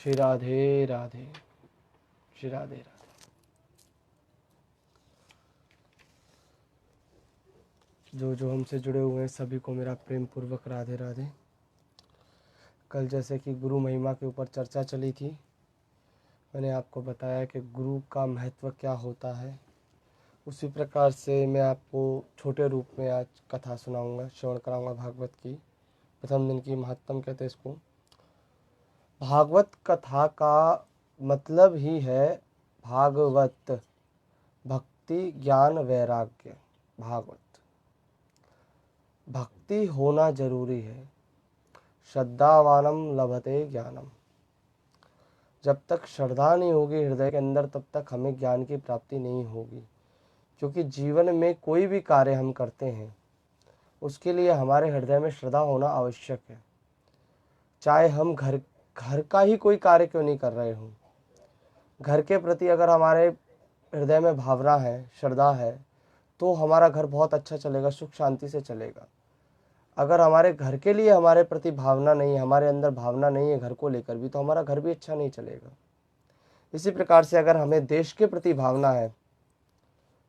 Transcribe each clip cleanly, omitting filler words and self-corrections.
श्री राधे राधे, श्री राधे राधे। जो जो हमसे जुड़े हुए हैं सभी को मेरा प्रेम पूर्वक राधे राधे। कल जैसे कि गुरु महिमा के ऊपर चर्चा चली थी, मैंने आपको बताया कि गुरु का महत्व क्या होता है। उसी प्रकार से मैं आपको छोटे रूप में आज कथा सुनाऊंगा, श्रवण कराऊंगा भागवत की। प्रथम दिन की महत्तम कहते हैं इसको। भागवत कथा का मतलब ही है भागवत, भक्ति ज्ञान वैराग्य। भागवत भक्ति होना जरूरी है। श्रद्धावानम लभते ज्ञानम। जब तक श्रद्धा नहीं होगी हृदय के अंदर तब तक हमें ज्ञान की प्राप्ति नहीं होगी। क्योंकि जीवन में कोई भी कार्य हम करते हैं उसके लिए हमारे हृदय में श्रद्धा होना आवश्यक है। चाहे हम घर का ही कोई कार्य क्यों नहीं कर रहे हों, घर के प्रति अगर हमारे हृदय में भावना है, श्रद्धा है, तो हमारा घर बहुत अच्छा चलेगा, सुख शांति से चलेगा। अगर हमारे घर के लिए हमारे प्रति भावना नहीं है, हमारे अंदर भावना नहीं है घर को लेकर भी, तो हमारा घर भी अच्छा नहीं चलेगा। इसी प्रकार से अगर हमें देश के प्रति भावना है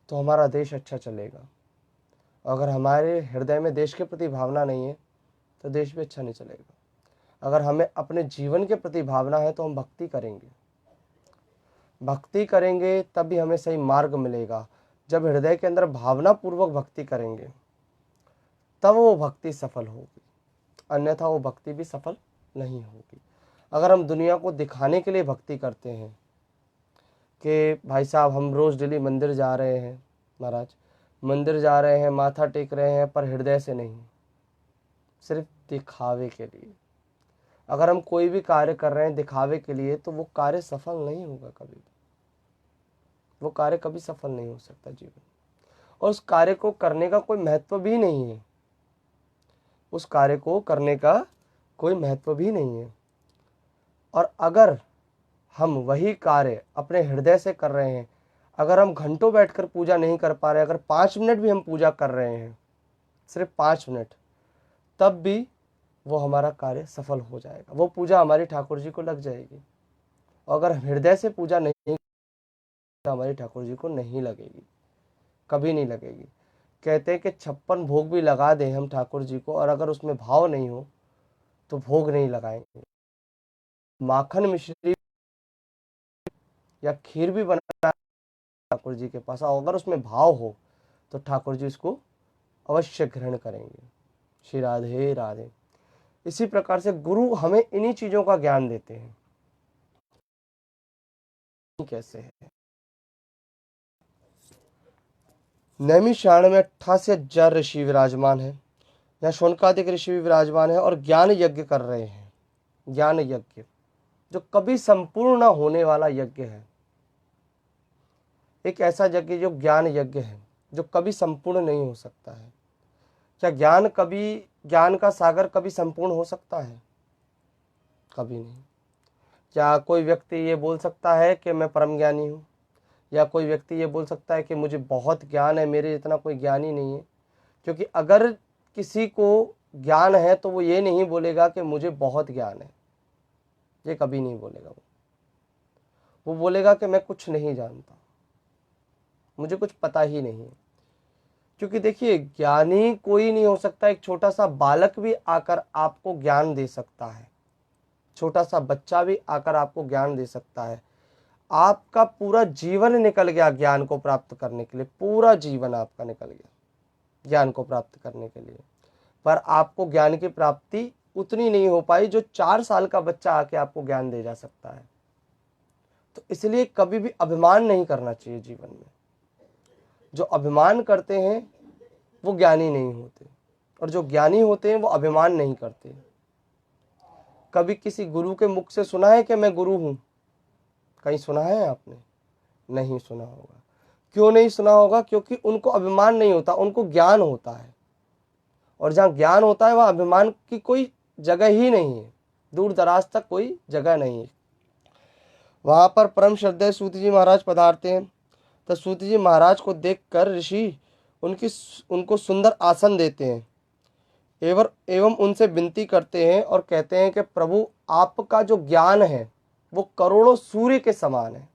तो हमारा देश अच्छा चलेगा। अगर हमारे हृदय में देश के प्रति भावना नहीं है तो देश भी अच्छा नहीं चलेगा। अगर हमें अपने जीवन के प्रति भावना है तो हम भक्ति करेंगे तभी हमें सही मार्ग मिलेगा। जब हृदय के अंदर भावना पूर्वक भक्ति करेंगे तब वो भक्ति सफल होगी, अन्यथा वो भक्ति भी सफल नहीं होगी। अगर हम दुनिया को दिखाने के लिए भक्ति करते हैं कि भाई साहब हम रोज़ डेली मंदिर जा रहे हैं, महाराज मंदिर जा रहे हैं, माथा टेक रहे हैं, पर हृदय से नहीं, सिर्फ दिखावे के लिए। अगर हम कोई भी कार्य कर रहे हैं दिखावे के लिए तो वो कार्य सफल नहीं होगा कभी भी। वो कार्य कभी सफल नहीं हो सकता जीवन। और उस कार्य को करने का कोई महत्व भी नहीं है। उस कार्य को करने का कोई महत्व भी नहीं है। और अगर हम वही कार्य अपने हृदय से कर रहे हैं, अगर हम घंटों बैठकर पूजा नहीं कर पा रहे, अगर 5 मिनट भी हम पूजा कर रहे हैं, सिर्फ 5 मिनट, तब भी वो हमारा कार्य सफल हो जाएगा। वो पूजा हमारी ठाकुर जी को लग जाएगी। और अगर हृदय से पूजा नहीं तो हमारी ठाकुर जी को नहीं लगेगी, कभी नहीं लगेगी। कहते हैं कि 56 भोग भी लगा दें हम ठाकुर जी को, और अगर उसमें भाव नहीं हो तो भोग नहीं लगाएंगे। माखन मिश्री या खीर भी बना ठाकुर जी के पास, अगर उसमें भाव हो तो ठाकुर जी इसको अवश्य ग्रहण करेंगे। श्री राधे राधे। इसी प्रकार से गुरु हमें इन्हीं चीजों का ज्ञान देते हैं। कैसे है? नैमिषारण्य में 88,000 ऋषि विराजमान है। यहाँ शौनकादिक ऋषि भी विराजमान है और ज्ञान यज्ञ कर रहे हैं। ज्ञान यज्ञ जो कभी संपूर्ण न होने वाला यज्ञ है। एक ऐसा यज्ञ जो ज्ञान यज्ञ है, जो कभी संपूर्ण नहीं हो सकता है। क्या ज्ञान का सागर कभी संपूर्ण हो सकता है? कभी नहीं। क्या कोई व्यक्ति ये बोल सकता है कि मैं परम ज्ञानी हूँ, या कोई व्यक्ति ये बोल सकता है कि मुझे बहुत ज्ञान है, मेरे इतना कोई ज्ञानी नहीं है? क्योंकि अगर किसी को ज्ञान है तो वो ये नहीं बोलेगा कि मुझे बहुत ज्ञान है, ये कभी नहीं बोलेगा। वो बोलेगा कि मैं कुछ नहीं जानता, मुझे कुछ पता ही नहीं है। क्योंकि देखिए, ज्ञानी कोई नहीं हो सकता। एक छोटा सा बालक भी आकर आपको ज्ञान दे सकता है, छोटा सा बच्चा भी आकर आपको ज्ञान दे सकता है। आपका पूरा जीवन निकल गया ज्ञान को प्राप्त करने के लिए, पूरा जीवन आपका निकल गया ज्ञान को प्राप्त करने के लिए, पर आपको ज्ञान की प्राप्ति उतनी नहीं हो पाई जो 4 साल का बच्चा आके आपको ज्ञान दे जा सकता है। तो इसलिए कभी भी अभिमान नहीं करना चाहिए जीवन में। जो अभिमान करते हैं वो ज्ञानी नहीं होते, और जो ज्ञानी होते हैं वो अभिमान नहीं करते। कभी किसी गुरु के मुख से सुना है कि मैं गुरु हूं? कहीं सुना है आपने? नहीं सुना होगा। क्यों नहीं सुना होगा? क्योंकि उनको अभिमान नहीं होता, उनको ज्ञान होता है। और जहाँ ज्ञान होता है वहाँ अभिमान की कोई जगह ही नहीं है, दूर दराज तक कोई जगह नहीं है। वहां पर परम श्रद्धेय सूत जी महाराज पधारते हैं। तो सूत जी महाराज को देखकर ऋषि उनको सुंदर आसन देते हैं एवं उनसे विनती करते हैं और कहते हैं कि प्रभु, आपका जो ज्ञान है वो करोड़ों सूर्य के समान है,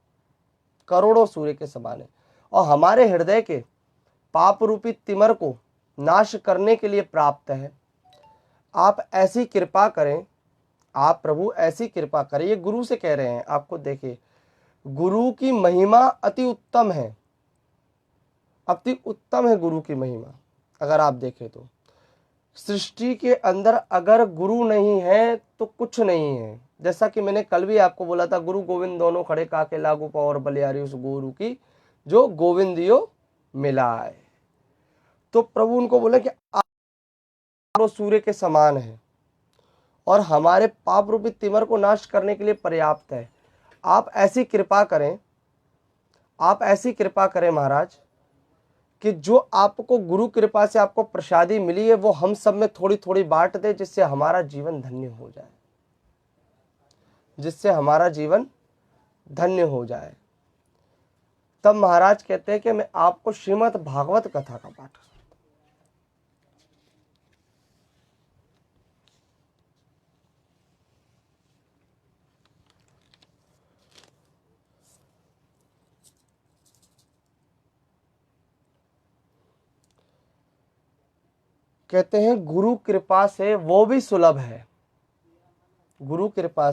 करोड़ों सूर्य के समान है, और हमारे हृदय के पाप रूपी तिमर को नाश करने के लिए प्राप्त है। आप ऐसी कृपा करें, आप प्रभु ऐसी कृपा करें। ये गुरु से कह रहे हैं आपको। देखिए, गुरु की महिमा अति उत्तम है, अति उत्तम है गुरु की महिमा। अगर आप देखें तो सृष्टि के अंदर अगर गुरु नहीं है तो कुछ नहीं है। जैसा कि मैंने कल भी आपको बोला था, गुरु गोविंद दोनों खड़े काके लागू पावर बलियारी उस गुरु की जो गोविंदियो मिलाए। तो प्रभु उनको बोले कि आप सूर्य के समान है और हमारे पाप रूपी तिमर को नाश करने के लिए पर्याप्त है। आप ऐसी कृपा करें, आप ऐसी कृपा करें महाराज कि जो आपको गुरु कृपा से आपको प्रसादी मिली है वो हम सब में थोड़ी थोड़ी बांट दे, जिससे हमारा जीवन धन्य हो जाए, जिससे हमारा जीवन धन्य हो जाए। तब महाराज कहते हैं कि मैं आपको श्रीमद् भागवत कथा का पाठ, कहते हैं गुरु कृपा से वो भी सुलभ है, गुरु कृपा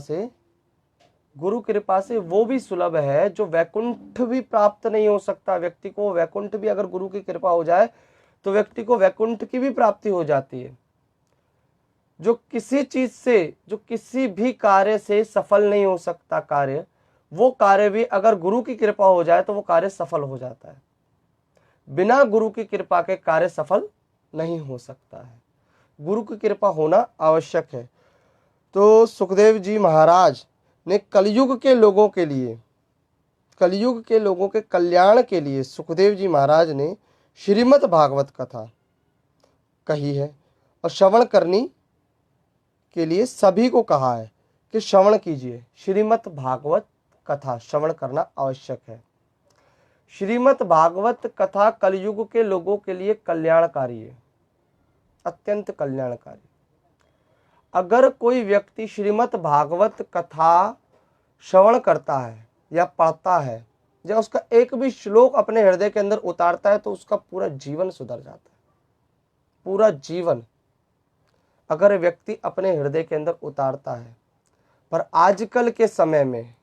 से वो भी सुलभ है जो वैकुंठ भी प्राप्त नहीं हो सकता। व्यक्ति को वैकुंठ भी, अगर गुरु की कृपा हो जाए तो व्यक्ति को वैकुंठ की भी प्राप्ति हो जाती है। जो किसी चीज से, जो किसी भी कार्य से सफल नहीं हो सकता कार्य, वो कार्य भी अगर गुरु की कृपा हो जाए तो वो कार्य सफल हो जाता है। बिना गुरु की कृपा के कार्य सफल नहीं हो सकता है। गुरु की कृपा होना आवश्यक है। तो सुखदेव जी महाराज ने कलयुग के लोगों के लिए, कलयुग के लोगों के कल्याण के लिए सुखदेव जी महाराज ने श्रीमद् भागवत कथा कही है और श्रवण करनी के लिए सभी को कहा है कि श्रवण कीजिए। श्रीमद् भागवत कथा श्रवण करना आवश्यक है। श्रीमद् भागवत कथा कलयुग के लोगों के लिए कल्याणकारी है, अत्यंत कल्याणकारी। अगर कोई व्यक्ति श्रीमद् भागवत कथा श्रवण करता है या पढ़ता है या उसका एक भी श्लोक अपने हृदय के अंदर उतारता है तो उसका पूरा जीवन सुधर जाता है। पूरा जीवन अगर व्यक्ति अपने हृदय के अंदर उतारता है। पर आजकल के समय में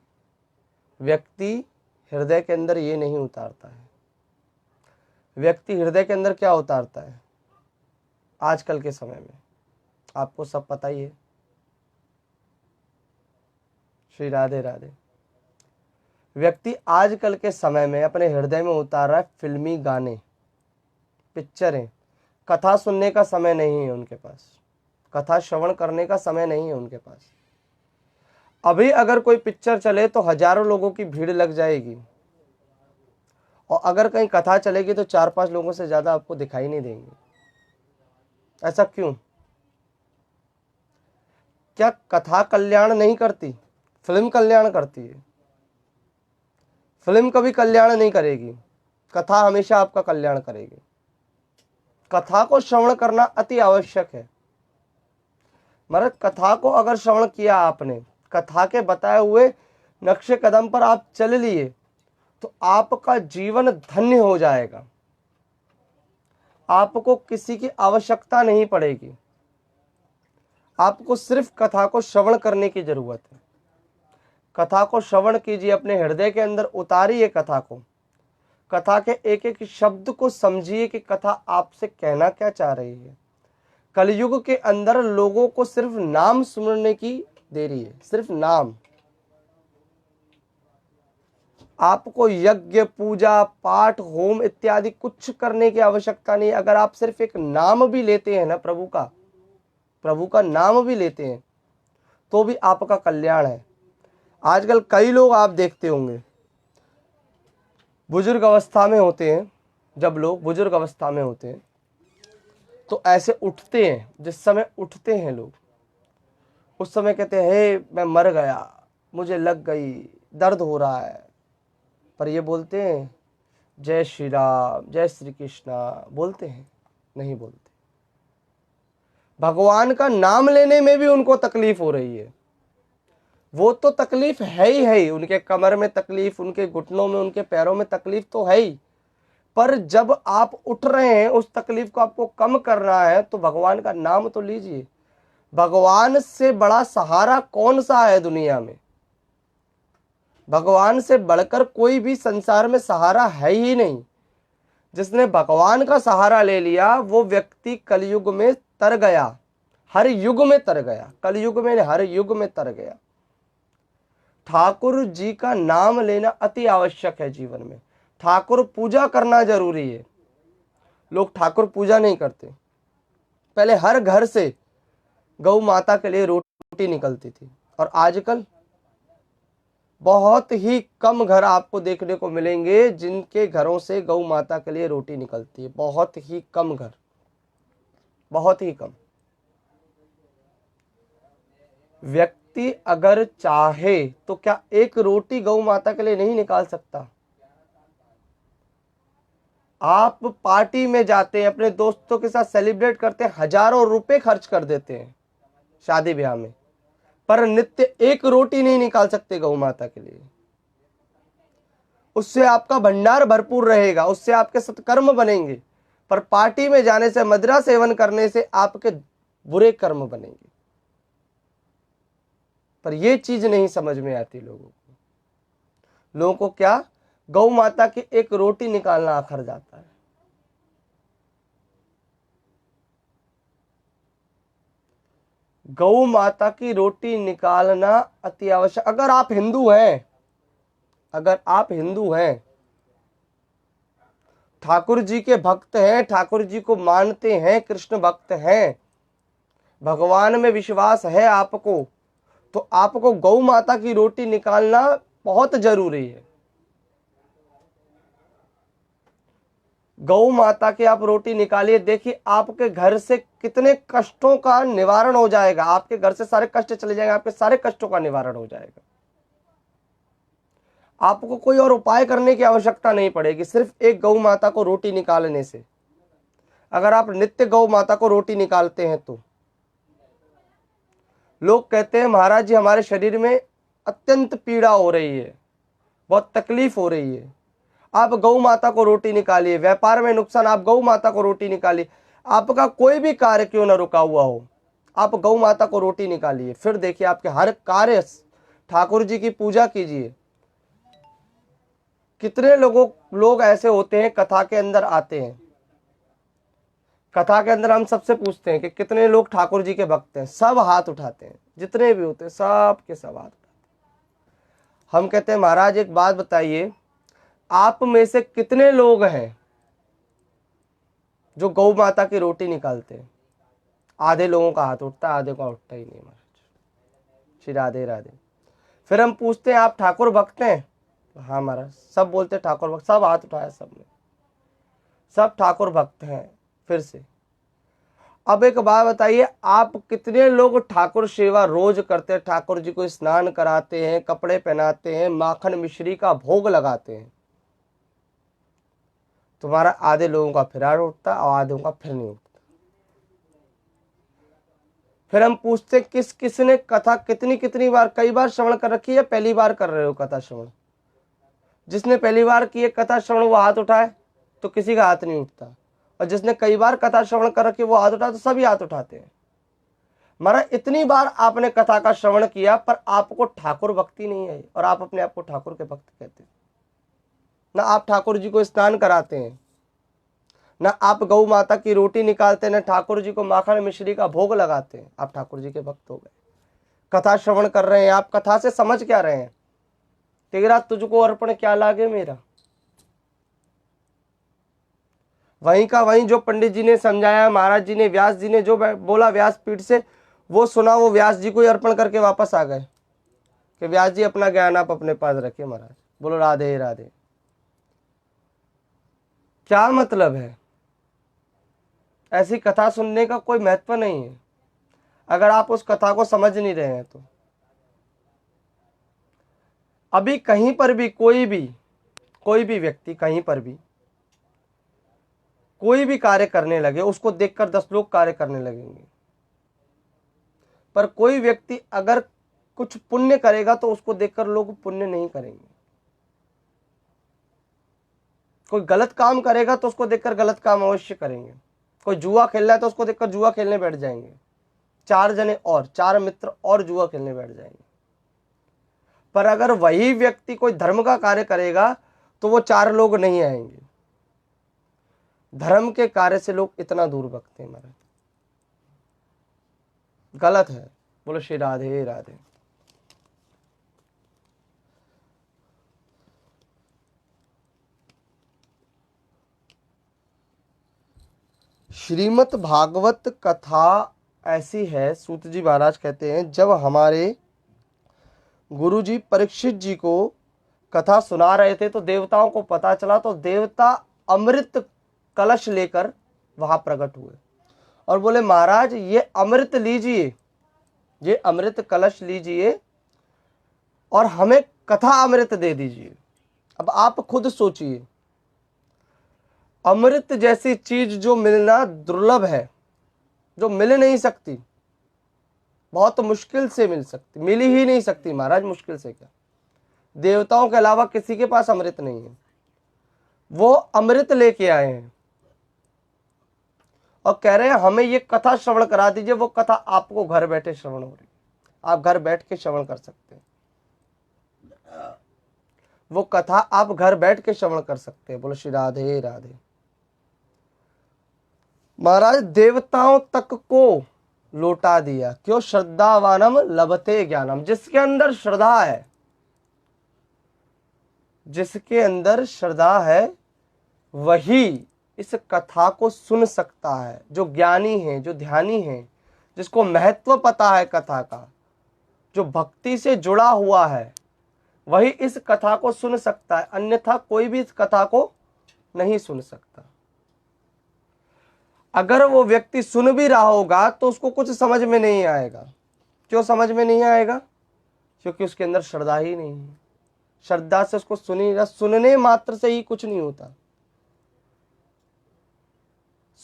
व्यक्ति हृदय के अंदर ये नहीं उतारता है। व्यक्ति हृदय के अंदर क्या उतारता है आजकल के समय में? आपको सब पता ही है। श्री राधे राधे। व्यक्ति आजकल के समय में अपने हृदय में उतार रहा है फिल्मी गाने, पिक्चरें। कथा सुनने का समय नहीं है उनके पास, कथा श्रवण करने का समय नहीं है उनके पास। अभी अगर कोई पिक्चर चले तो हजारों लोगों की भीड़ लग जाएगी, और अगर कहीं कथा चलेगी तो 4-5 लोगों से ज्यादा आपको दिखाई नहीं देंगे। ऐसा क्यों? क्या कथा कल्याण नहीं करती? फिल्म कल्याण करती है। फिल्म कभी कल्याण नहीं करेगी, कथा हमेशा आपका कल्याण करेगी। कथा को श्रवण करना अति आवश्यक है। मतलब कथा को अगर श्रवण किया आपने, कथा के बताए हुए नक्शे कदम पर आप चल लिए तो आपका जीवन धन्य हो जाएगा। आपको किसी की आवश्यकता नहीं पड़ेगी। आपको सिर्फ कथा को श्रवण करने की जरूरत है। कथा को श्रवण कीजिए, अपने हृदय के अंदर उतारिए कथा को। कथा के एक एक शब्द को समझिए कि कथा आपसे कहना क्या चाह रही है। कलयुग के अंदर लोगों को सिर्फ नाम सुनने की देरी है, सिर्फ नाम। आपको यज्ञ, पूजा, पाठ, होम इत्यादि कुछ करने की आवश्यकता नहीं। अगर आप सिर्फ एक नाम भी लेते हैं ना प्रभु का नाम भी लेते हैं तो भी आपका कल्याण है। आजकल कई लोग आप देखते होंगे बुजुर्ग अवस्था में होते हैं। जब लोग बुजुर्ग अवस्था में होते हैं तो ऐसे उठते हैं, जिस समय उठते हैं लोग उस समय कहते हैं हे मैं मर गया, मुझे लग गई, दर्द हो रहा है। पर ये बोलते हैं जय श्री राम, जय श्री कृष्णा बोलते हैं? नहीं बोलते। भगवान का नाम लेने में भी उनको तकलीफ हो रही है। वो तो तकलीफ है ही, उनके कमर में तकलीफ, उनके घुटनों में, उनके पैरों में तकलीफ तो है ही। पर जब आप उठ रहे हैं, उस तकलीफ को आपको कम करना है, तो भगवान का नाम तो लीजिए। भगवान से बड़ा सहारा कौन सा है दुनिया में? भगवान से बढ़कर कोई भी संसार में सहारा है ही नहीं। जिसने भगवान का सहारा ले लिया वो व्यक्ति कलयुग में तर गया, हर युग में तर गया, कलयुग में हर युग में तर गया। ठाकुर जी का नाम लेना अति आवश्यक है जीवन में। ठाकुर पूजा करना जरूरी है। लोग ठाकुर पूजा नहीं करते। पहले हर घर से गौ माता के लिए रोटी निकलती थी, और आजकल बहुत ही कम घर आपको देखने को मिलेंगे जिनके घरों से गौ माता के लिए रोटी निकलती है। बहुत ही कम घर, बहुत ही कम। व्यक्ति अगर चाहे तो क्या एक रोटी गौ माता के लिए नहीं निकाल सकता? आप पार्टी में जाते हैं, अपने दोस्तों के साथ सेलिब्रेट करते हैं, हजारों रुपए खर्च कर देते हैं शादी ब्याह में, पर नित्य एक रोटी नहीं निकाल सकते गौ माता के लिए। उससे आपका भंडार भरपूर रहेगा, उससे आपके सत्कर्म बनेंगे, पर पार्टी में जाने से, मदिरा सेवन करने से आपके बुरे कर्म बनेंगे। पर यह चीज नहीं समझ में आती लोगों को। लोगों को क्या, गौ माता की एक रोटी निकालना आखर जाता है। गौ माता की रोटी निकालना अति आवश्यक। अगर आप हिंदू हैं, अगर आप हिंदू हैं, ठाकुर जी के भक्त हैं, ठाकुर जी को मानते हैं, कृष्ण भक्त हैं, भगवान में विश्वास है आपको, तो आपको गौ माता की रोटी निकालना बहुत जरूरी है। गौ माता की आप रोटी निकालिए, देखिए आपके घर से कितने कष्टों का निवारण हो जाएगा। आपके घर से सारे कष्ट चले जाएंगे, आपके सारे कष्टों का निवारण हो जाएगा। आपको कोई और उपाय करने की आवश्यकता नहीं पड़ेगी, सिर्फ एक गौ माता को रोटी निकालने से। अगर आप नित्य गौ माता को रोटी निकालते हैं तो लोग कहते हैं महाराज जी हमारे शरीर में अत्यंत पीड़ा हो रही है, बहुत तकलीफ हो रही है। आप गौ माता को रोटी निकालिए, व्यापार में नुकसान, आप गौ माता को रोटी निकालिए। आपका कोई भी कार्य क्यों ना रुका हुआ हो, आप गौ माता को रोटी निकालिए, फिर देखिए आपके हर कार्य। ठाकुर जी की पूजा कीजिए। कितने लोग ऐसे होते हैं कथा के अंदर आते हैं, कथा के अंदर हम सबसे पूछते हैं कि कितने लोग ठाकुर जी के भक्त हैं, सब हाथ उठाते हैं, जितने भी होते हैं सब के सब हाथ उठाते हैं। हम कहते हैं महाराज एक बात बताइए, आप में से कितने लोग हैं जो गौ माता की रोटी निकालते हैं? आधे लोगों का हाथ उठता है, आधे का उठता ही नहीं। महाराज श्री राधे राधे। फिर हम पूछते हैं आप ठाकुर भक्त हैं? हाँ महाराज, सब बोलते हैं ठाकुर भक्त, सब हाथ उठाया सबने, सब ठाकुर भक्त हैं। फिर से अब एक बात बताइए, आप कितने लोग ठाकुर सेवा रोज करते हैं, ठाकुर जी को स्नान कराते हैं, कपड़े पहनाते हैं, माखन मिश्री का भोग लगाते हैं? तुम्हारा आधे लोगों का फिर हाथ उठता और आधों का फिर नहीं उठता। फिर हम पूछते किस किस ने कथा कितनी कितनी बार, कई बार श्रवण कर रखी है या पहली बार कर रहे हो कथा श्रवण? जिसने पहली बार की है कथा श्रवण वो हाथ उठाए तो किसी का हाथ नहीं उठता, और जिसने कई बार कथा श्रवण कर रखी वो हाथ उठाए तो सभी हाथ उठाते हैं। महाराज इतनी बार आपने कथा का श्रवण किया पर आपको ठाकुर भक्ति नहीं आई, और आप अपने आप को ठाकुर के भक्त कहते हैं। ना आप ठाकुर जी को स्नान कराते हैं, ना आप गौ माता की रोटी निकालते हैं, ना ठाकुर जी को माखन मिश्री का भोग लगाते हैं, आप ठाकुर जी के भक्त हो गए। कथा श्रवण कर रहे हैं, आप कथा से समझ क्या रहे हैं? तेरा तुझको अर्पण क्या लागे मेरा। वहीं का वहीं जो पंडित जी ने समझाया, महाराज जी ने, व्यास जी ने जो बोला व्यासपीठ से, वो सुना, वो व्यास जी को ही अर्पण करके वापस आ गए कि व्यास जी अपना ज्ञान आप अपने पास रखिए। महाराज बोलो राधे राधे। क्या मतलब है? ऐसी कथा सुनने का कोई महत्व नहीं है अगर आप उस कथा को समझ नहीं रहे हैं तो। अभी कहीं पर भी कोई भी व्यक्ति कहीं पर भी कोई भी कार्य करने लगे, उसको देखकर 10 लोग कार्य करने लगेंगे। पर कोई व्यक्ति अगर कुछ पुण्य करेगा तो उसको देखकर लोग पुण्य नहीं करेंगे। कोई गलत काम करेगा तो उसको देखकर गलत काम अवश्य करेंगे। कोई जुआ खेल रहा है तो उसको देखकर जुआ खेलने बैठ जाएंगे। 4 जने और 4 मित्र और जुआ खेलने बैठ जाएंगे। पर अगर वही व्यक्ति कोई धर्म का कार्य करेगा तो वो 4 लोग नहीं आएंगे। धर्म के कार्य से लोग इतना दूर भगते हैं महाराज, गलत है। बोलो श्री राधे राधे। श्रीमद् भागवत कथा ऐसी है, सूत जी महाराज कहते हैं, जब हमारे गुरु जी परीक्षित जी को कथा सुना रहे थे तो देवताओं को पता चला, तो देवता अमृत कलश लेकर वहां प्रकट हुए और बोले महाराज ये अमृत लीजिए, ये अमृत कलश लीजिए और हमें कथा अमृत दे दीजिए। अब आप खुद सोचिए, अमृत जैसी चीज जो मिलना दुर्लभ है, जो मिल नहीं सकती, बहुत मुश्किल से मिल सकती, मिल ही नहीं सकती महाराज, मुश्किल से क्या, देवताओं के अलावा किसी के पास अमृत नहीं है। वो अमृत लेके आए हैं और कह रहे हैं हमें ये कथा श्रवण करा दीजिए। वो कथा आपको घर बैठे श्रवण हो रही है, आप घर बैठ के श्रवण कर सकते हैं। वो कथा आप घर बैठ के श्रवण कर सकते हैं। बोलो श्री राधे राधे। महाराज देवताओं तक को लौटा दिया, क्यों? श्रद्धावानम लभते ज्ञानम। जिसके अंदर श्रद्धा है, जिसके अंदर श्रद्धा है वही इस कथा को सुन सकता है। जो ज्ञानी है, जो ध्यानी है, जिसको महत्व पता है कथा का, जो भक्ति से जुड़ा हुआ है, वही इस कथा को सुन सकता है, अन्यथा कोई भी इस कथा को नहीं सुन सकता। अगर वो व्यक्ति सुन भी रहा होगा तो उसको कुछ समझ में नहीं आएगा। क्यों समझ में नहीं आएगा? क्योंकि उसके अंदर श्रद्धा ही नहीं है। श्रद्धा से उसको सुनने मात्र से ही कुछ नहीं होता,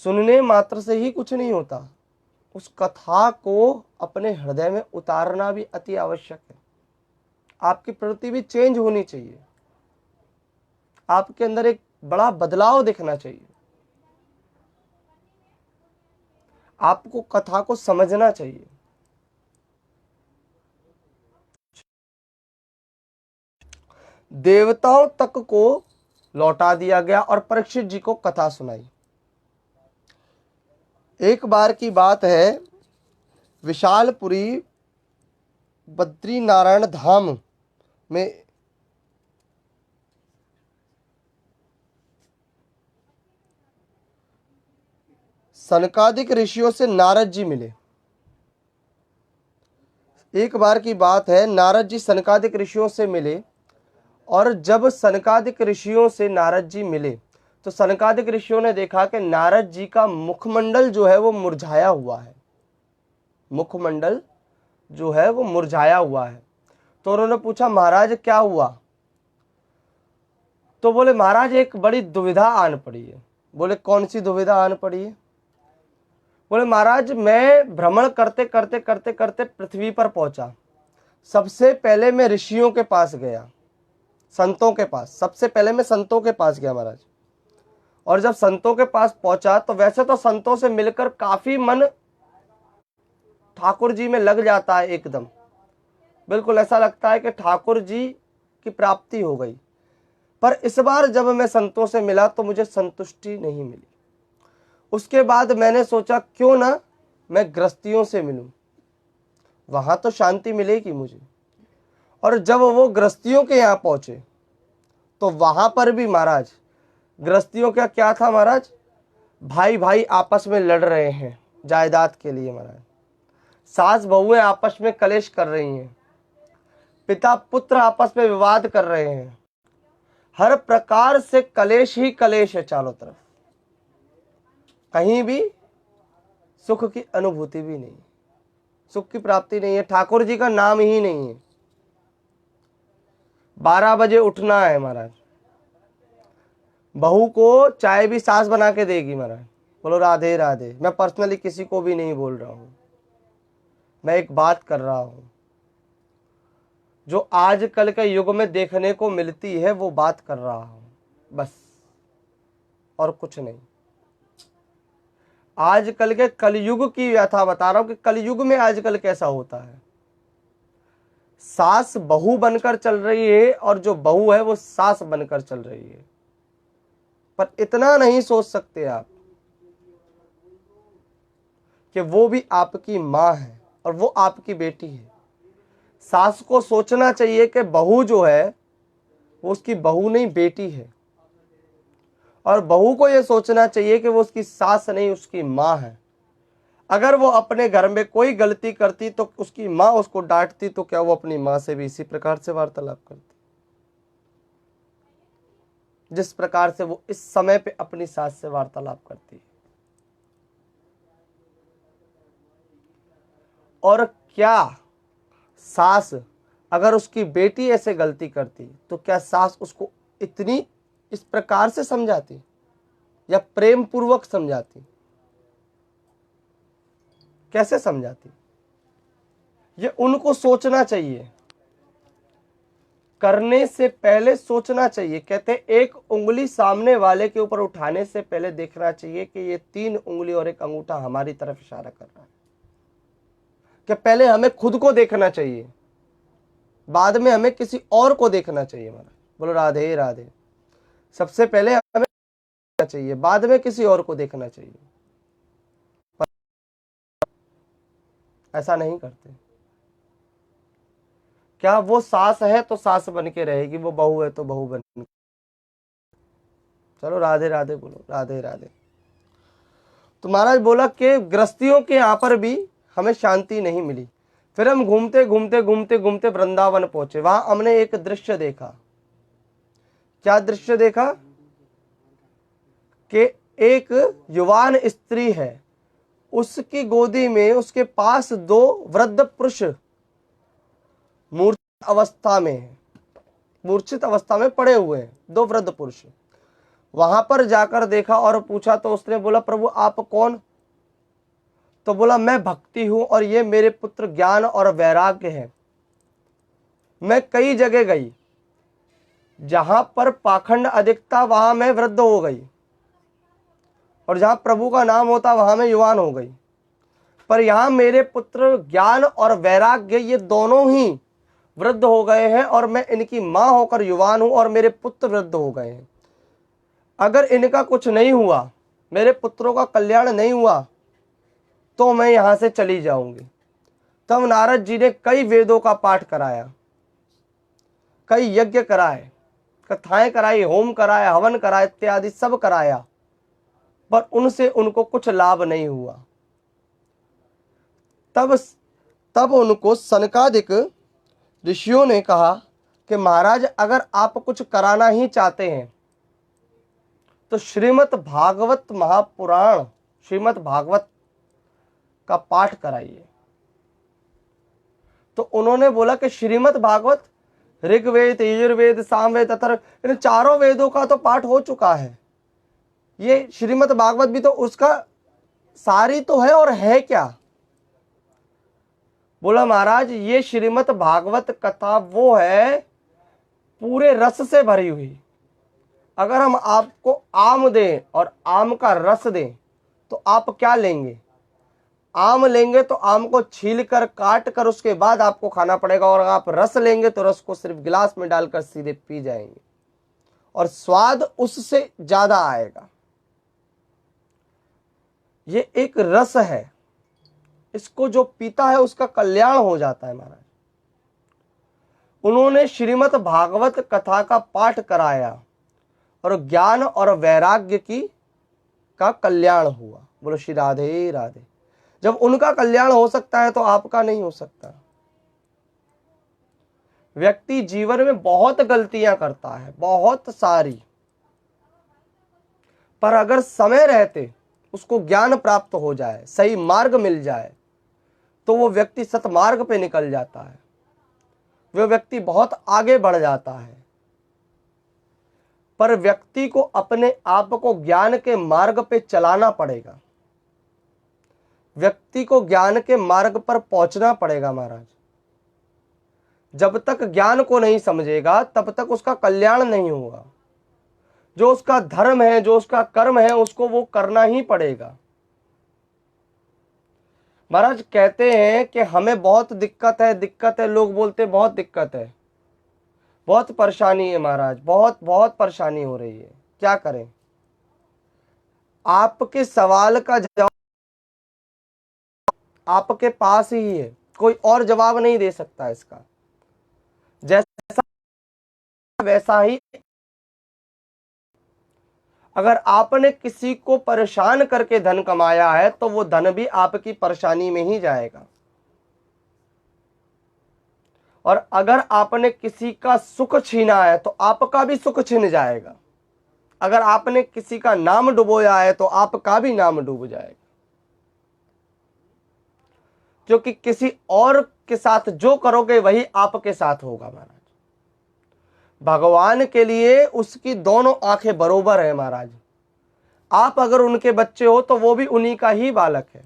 सुनने मात्र से ही कुछ नहीं होता। उस कथा को अपने हृदय में उतारना भी अति आवश्यक है। आपकी प्रवृत्ति भी चेंज होनी चाहिए, आपके अंदर एक बड़ा बदलाव दिखना चाहिए, आपको कथा को समझना चाहिए। देवताओं तक को लौटा दिया गया और परीक्षित जी को कथा सुनाई। एक बार की बात है, विशालपुरी बद्रीनारायण धाम में सनकादिक ऋषियों से नारद जी मिले। एक बार की बात है, नारद जी सनकादिक ऋषियों से मिले और जब सनकादिक ऋषियों से नारद जी मिले तो सनकादिक ऋषियों ने देखा कि नारद जी का मुखमंडल जो है वो मुरझाया हुआ है, मुखमंडल जो है वो मुरझाया हुआ है। तो उन्होंने पूछा महाराज क्या हुआ? तो बोले महाराज एक बड़ी दुविधा आन पड़ी है। बोले कौन सी दुविधा आन पड़ी है? बोले महाराज मैं भ्रमण करते करते करते करते पृथ्वी पर पहुंचा। सबसे पहले मैं ऋषियों के पास गया, संतों के पास। सबसे पहले मैं संतों के पास गया महाराज, और जब संतों के पास पहुंचा तो वैसे तो संतों से मिलकर काफी मन ठाकुर जी में लग जाता है, एकदम बिल्कुल ऐसा लगता है कि ठाकुर जी की प्राप्ति हो गई। पर इस बार जब मैं संतों से मिला तो मुझे संतुष्टि नहीं मिली। उसके बाद मैंने सोचा क्यों ना मैं गृहस्थियों से मिलूं, वहां तो शांति मिलेगी मुझे। और जब वो गृहस्थियों के यहाँ पहुंचे तो वहां पर भी महाराज गृहस्थियों का क्या था महाराज? भाई भाई आपस में लड़ रहे हैं जायदाद के लिए महाराज, सास बहुएं आपस में कलेश कर रही हैं, पिता पुत्र आपस में विवाद कर रहे हैं, हर प्रकार से कलेश ही कलेश है चारों तरफ, कहीं भी सुख की अनुभूति भी नहीं, सुख की प्राप्ति नहीं है, ठाकुर जी का नाम ही नहीं है। 12 बजे उठना है महाराज, बहू को चाय भी सास बना के देगी महाराज। बोलो राधे राधे। मैं पर्सनली किसी को भी नहीं बोल रहा हूं, मैं एक बात कर रहा हूं। जो आजकल के युग में देखने को मिलती है वो बात कर रहा हूं, बस, और कुछ नहीं। आजकल के कलयुग की व्यथा बता रहा हूं कि कलयुग में आजकल कैसा होता है। सास बहू बनकर चल रही है और जो बहू है वो सास बनकर चल रही है। पर इतना नहीं सोच सकते आप कि वो भी आपकी मां है और वो आपकी बेटी है। सास को सोचना चाहिए कि बहू जो है वो उसकी बहू नहीं, बेटी है। और बहू को यह सोचना चाहिए कि वो उसकी सास नहीं, उसकी मां है। अगर वो अपने घर में कोई गलती करती तो उसकी मां उसको डांटती, तो क्या वो अपनी मां से भी इसी प्रकार से वार्तालाप करती जिस प्रकार से वो इस समय पे अपनी सास से वार्तालाप करती है? और क्या सास अगर उसकी बेटी ऐसे गलती करती तो क्या सास उसको इतनी इस प्रकार से समझाती या प्रेम पूर्वक समझाती? कैसे समझाती? ये उनको सोचना चाहिए, करने से पहले सोचना चाहिए। कहते एक उंगली सामने वाले के ऊपर उठाने से पहले देखना चाहिए कि ये 3 उंगली और एक अंगूठा हमारी तरफ इशारा कर रहा है। कि पहले हमें खुद को देखना चाहिए, बाद में हमें किसी और को देखना चाहिए। महाराज बोलो राधे राधे। सबसे पहले हमें देखना चाहिए, बाद में किसी और को देखना चाहिए। पर ऐसा नहीं करते। क्या वो सास है तो सास बन के रहेगी, वो बहू है तो बहू बन। चलो राधे राधे बोलो, राधे राधे। तो महाराज बोला कि गृहस्थियों के यहाँ पर भी हमें शांति नहीं मिली। फिर हम घूमते घूमते घूमते घूमते वृंदावन पहुंचे। वहां हमने एक दृश्य देखा। क्या दृश्य देखा? कि एक युवान स्त्री है, उसकी गोदी में उसके पास 2 वृद्ध पुरुष मूर्छित अवस्था में पड़े हुए हैं, 2 वृद्ध पुरुष। वहां पर जाकर देखा और पूछा तो उसने बोला, प्रभु आप कौन? तो बोला मैं भक्ति हूं और ये मेरे पुत्र ज्ञान और वैराग्य है। मैं कई जगह गई, जहां पर पाखंड अधिकता वहां मैं वृद्ध हो गई, और जहां प्रभु का नाम होता वहां मैं युवान हो गई। पर यहां मेरे पुत्र ज्ञान और वैराग्य ये दोनों ही वृद्ध हो गए हैं, और मैं इनकी मां होकर युवान हूं और मेरे पुत्र वृद्ध हो गए हैं। अगर इनका कुछ नहीं हुआ, मेरे पुत्रों का कल्याण नहीं हुआ, तो मैं यहां से चली जाऊंगी। तब नारद जी ने कई वेदों का पाठ कराया, कई यज्ञ कराए, कथाएं कराई, होम कराया, हवन कराया, इत्यादि सब कराया, पर उनसे उनको कुछ लाभ नहीं हुआ। तब उनको सनकादिक ऋषियों ने कहा कि महाराज अगर आप कुछ कराना ही चाहते हैं तो श्रीमद् भागवत महापुराण, श्रीमद् भागवत का पाठ कराइए। तो उन्होंने बोला कि श्रीमद् भागवत ऋग्वेद, यजुर्वेद, सामवेद, अथर्व, इन चारों वेदों का तो पाठ हो चुका है। ये श्रीमद् भागवत भी तो उसका सारी तो है, और है क्या? बोला महाराज ये श्रीमद् भागवत कथा वो है पूरे रस से भरी हुई। अगर हम आपको आम दें और आम का रस दें तो आप क्या लेंगे? आम लेंगे तो आम को छील कर काट कर उसके बाद आपको खाना पड़ेगा, और आप रस लेंगे तो रस को सिर्फ गिलास में डालकर सीधे पी जाएंगे, और स्वाद उससे ज्यादा आएगा। ये एक रस है, इसको जो पीता है उसका कल्याण हो जाता है। महाराज उन्होंने श्रीमद् भागवत कथा का पाठ कराया और ज्ञान और वैराग्य का कल्याण हुआ। बोलो श्री राधे राधे। जब उनका कल्याण हो सकता है तो आपका नहीं हो सकता। व्यक्ति जीवन में बहुत गलतियां करता है, बहुत सारी, पर अगर समय रहते उसको ज्ञान प्राप्त हो जाए, सही मार्ग मिल जाए, तो वो व्यक्ति सतमार्ग पे निकल जाता है, वो व्यक्ति बहुत आगे बढ़ जाता है। पर व्यक्ति को अपने आप को ज्ञान के मार्ग पे चलाना पड़ेगा, व्यक्ति को ज्ञान के मार्ग पर पहुंचना पड़ेगा। महाराज जब तक ज्ञान को नहीं समझेगा तब तक उसका कल्याण नहीं होगा। जो उसका धर्म है, जो उसका कर्म है, उसको वो करना ही पड़ेगा। महाराज कहते हैं कि हमें बहुत दिक्कत है, लोग बोलते बहुत दिक्कत है, बहुत परेशानी है महाराज, बहुत बहुत परेशानी हो रही है, क्या करें? आपके सवाल का जवाब आपके पास ही है, कोई और जवाब नहीं दे सकता इसका। जैसा वैसा ही, अगर आपने किसी को परेशान करके धन कमाया है तो वो धन भी आपकी परेशानी में ही जाएगा। और अगर आपने किसी का सुख छीना है तो आपका भी सुख छिन जाएगा। अगर आपने किसी का नाम डुबोया है तो आपका भी नाम डूब जाएगा। क्योंकि किसी और के साथ जो करोगे वही आपके साथ होगा महाराज। भगवान के लिए उसकी दोनों आंखें बरोबर है महाराज। आप अगर उनके बच्चे हो तो वो भी उन्हीं का ही बालक है।